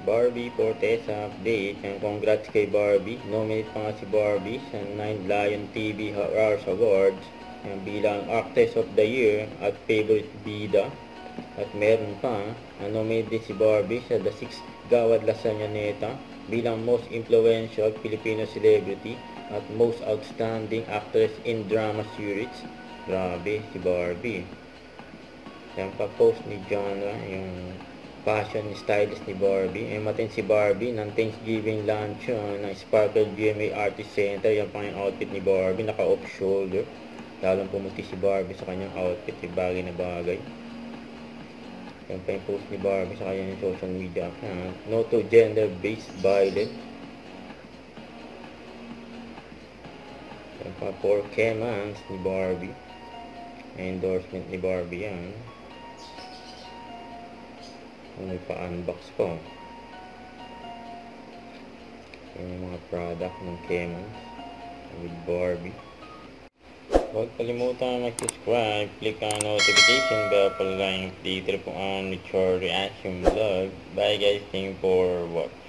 Barbie Fortesa update. And congrats kay Barbie. Nominate pa nga si Barbie sa 9 Lion TV Hours Awards. And bilang Actress of the Year at Favorite Bida. At meron pa, nominate din si Barbie sa The 6th Gawad Lasagna bilang Most Influential Filipino Celebrity at Most Outstanding Actress in Drama Series. Grabe si Barbie. Yan pa post ni Genre, yung fashion stylist ni Barbie. Ay matin si Barbie ng Thanksgiving luncheon ng Sparkle GMA Artist Center. Yan pa yung outfit ni Barbie, naka off shoulder. Lalong pumuti si Barbie sa kanyang outfit, bagay na bagay. Yan pa yung post ni Barbie sa kanyang social media account. No to gender-based violence. Yan pa 4K months ni Barbie. Endorsement ni Barbie yan. May pa-unbox pa. Yan yung mga product ng Kemans with Barbie. Huwag kalimutan mag-subscribe, click ang notification bell para lang update po ang mature reaction vlog. Bye guys, thank you for watching.